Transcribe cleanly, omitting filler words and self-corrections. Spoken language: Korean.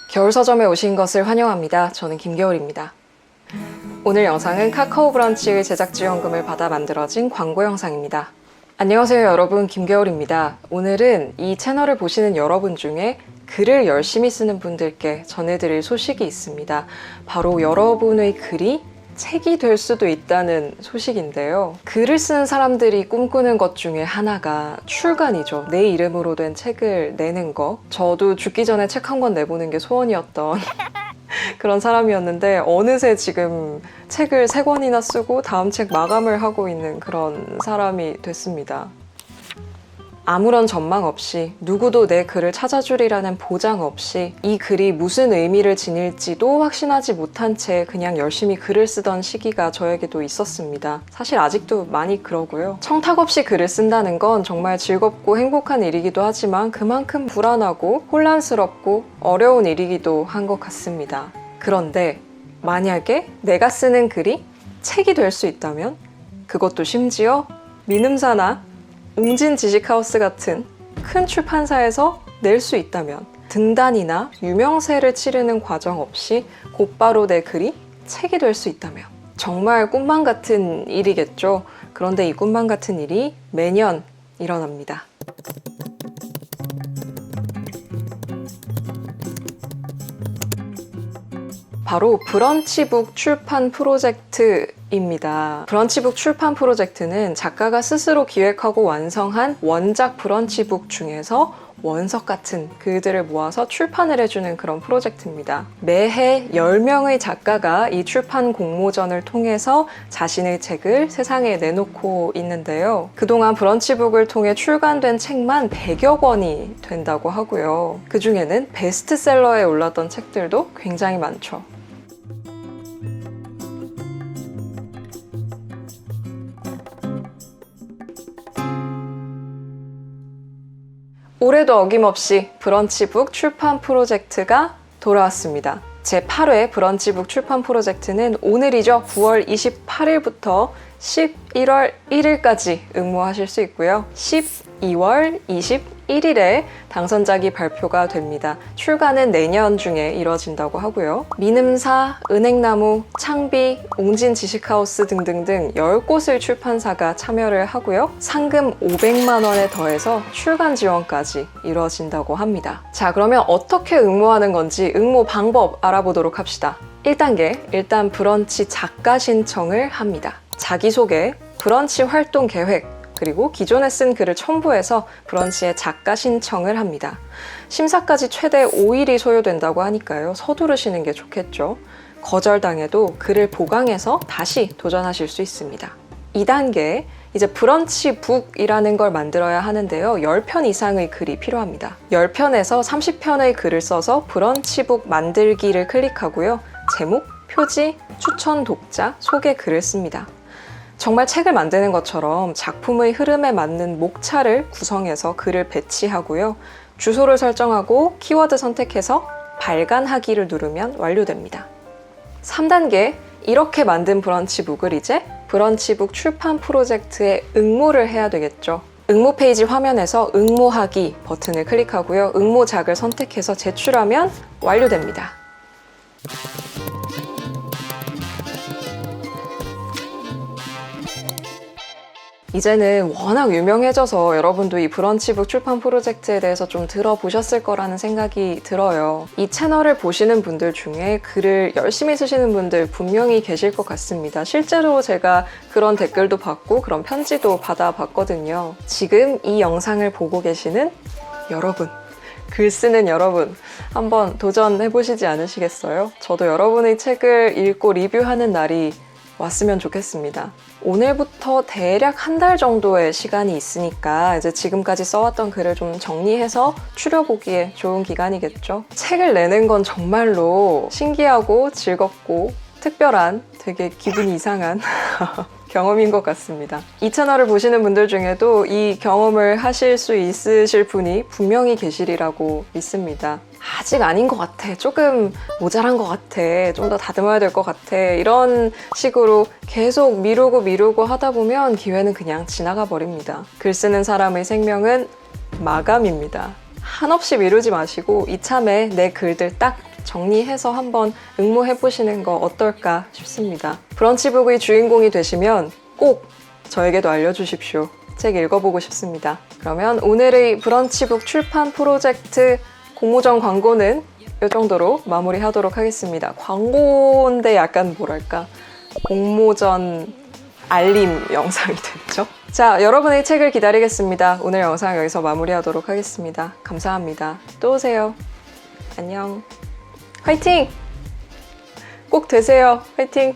겨울 서점에 오신 것을 환영합니다. 저는 김겨울입니다. 오늘 영상은 카카오 브런치의 제작 지원금을 받아 만들어진 광고 영상입니다. 안녕하세요 여러분, 김겨울입니다. 오늘은 이 채널을 보시는 여러분 중에 글을 열심히 쓰는 분들께 전해드릴 소식이 있습니다. 바로 여러분의 글이 책이 될 수도 있다는 소식인데요. 글을 쓰는 사람들이 꿈꾸는 것 중에 하나가 출간이죠. 내 이름으로 된 책을 내는 거. 저도 죽기 전에 책 한 권 내보는 게 소원이었던 그런 사람이었는데 어느새 지금 책을 3권이나 쓰고 다음 책 마감을 하고 있는 그런 사람이 됐습니다. 아무런 전망 없이, 누구도 내 글을 찾아주리라는 보장 없이 이 글이 무슨 의미를 지닐지도 확신하지 못한 채 그냥 열심히 글을 쓰던 시기가 저에게도 있었습니다. 사실 아직도 많이 그러고요. 청탁 없이 글을 쓴다는 건 정말 즐겁고 행복한 일이기도 하지만 그만큼 불안하고 혼란스럽고 어려운 일이기도 한 것 같습니다. 그런데 만약에 내가 쓰는 글이 책이 될 수 있다면, 그것도 심지어 민음사나 웅진 지식하우스 같은 큰 출판사에서 낼 수 있다면, 등단이나 유명세를 치르는 과정 없이 곧바로 내 글이 책이 될 수 있다면 정말 꿈만 같은 일이겠죠. 그런데 이 꿈만 같은 일이 매년 일어납니다. 바로 브런치북 출판 프로젝트입니다. 브런치북 출판 프로젝트는 작가가 스스로 기획하고 완성한 원작 브런치북 중에서 원석 같은 글들을 모아서 출판을 해주는 그런 프로젝트입니다. 매해 10명의 작가가 이 출판 공모전을 통해서 자신의 책을 세상에 내놓고 있는데요. 그동안 브런치북을 통해 출간된 책만 100여 권이 된다고 하고요. 그 중에는 베스트셀러에 올랐던 책들도 굉장히 많죠. 올해도 어김없이 브런치북 출판 프로젝트가 돌아왔습니다. 제8회 브런치북 출판 프로젝트는 오늘이죠. 9월 28일부터 11월 1일까지 응모하실 수 있고요. 12월 21일에 당선작이 발표가 됩니다. 출간은 내년 중에 이뤄진다고 하고요. 민음사, 은행나무, 창비, 웅진 지식하우스 등등등 10곳의 출판사가 참여를 하고요. 상금 500만 원에 더해서 출간 지원까지 이뤄진다고 합니다. 자, 그러면 어떻게 응모하는 건지 응모 방법 알아보도록 합시다. 1단계, 일단 브런치 작가 신청을 합니다. 자기소개, 브런치 활동 계획, 그리고 기존에 쓴 글을 첨부해서 브런치에 작가 신청을 합니다. 심사까지 최대 5일이 소요된다고 하니까요. 서두르시는 게 좋겠죠. 거절당해도 글을 보강해서 다시 도전하실 수 있습니다. 2단계, 이제 브런치북이라는 걸 만들어야 하는데요. 10편 이상의 글이 필요합니다. 10편에서 30편의 글을 써서 브런치북 만들기를 클릭하고요. 제목, 표지, 추천 독자, 소개 글을 씁니다. 정말 책을 만드는 것처럼 작품의 흐름에 맞는 목차를 구성해서 글을 배치하고요. 주소를 설정하고 키워드 선택해서 발간하기를 누르면 완료됩니다. 3단계, 이렇게 만든 브런치북을 이제 브런치북 출판 프로젝트에 응모를 해야 되겠죠. 응모 페이지 화면에서 응모하기 버튼을 클릭하고요. 응모작을 선택해서 제출하면 완료됩니다. 이제는 워낙 유명해져서 여러분도 이 브런치북 출판 프로젝트에 대해서 좀 들어보셨을 거라는 생각이 들어요. 이 채널을 보시는 분들 중에 글을 열심히 쓰시는 분들 분명히 계실 것 같습니다. 실제로 제가 그런 댓글도 받고 그런 편지도 받아봤거든요. 지금 이 영상을 보고 계시는 여러분, 글 쓰는 여러분, 한번 도전해보시지 않으시겠어요? 저도 여러분의 책을 읽고 리뷰하는 날이 왔으면 좋겠습니다. 오늘부터 대략 한 달 정도의 시간이 있으니까 이제 지금까지 써왔던 글을 좀 정리해서 추려보기에 좋은 기간이겠죠. 책을 내는 건 정말로 신기하고 즐겁고 특별한, 되게 기분이 이상한 경험인 것 같습니다. 이 채널을 보시는 분들 중에도 이 경험을 하실 수 있으실 분이 분명히 계시리라고 믿습니다. 아직 아닌 것 같아, 조금 모자란 것 같아, 좀 더 다듬어야 될 것 같아, 이런 식으로 계속 미루고 하다 보면 기회는 그냥 지나가 버립니다. 글 쓰는 사람의 생명은 마감입니다. 한없이 미루지 마시고 이참에 내 글들 딱 정리해서 한번 응모해 보시는 거 어떨까 싶습니다. 브런치북의 주인공이 되시면 꼭 저에게도 알려주십시오. 책 읽어보고 싶습니다. 그러면 오늘의 브런치북 출판 프로젝트 공모전 광고는 이 정도로 마무리하도록 하겠습니다. 광고인데 약간 뭐랄까 공모전 알림 영상이 됐죠? 자, 여러분의 책을 기다리겠습니다. 오늘 영상 여기서 마무리하도록 하겠습니다. 감사합니다. 또 오세요. 안녕. 화이팅! 꼭 되세요. 화이팅!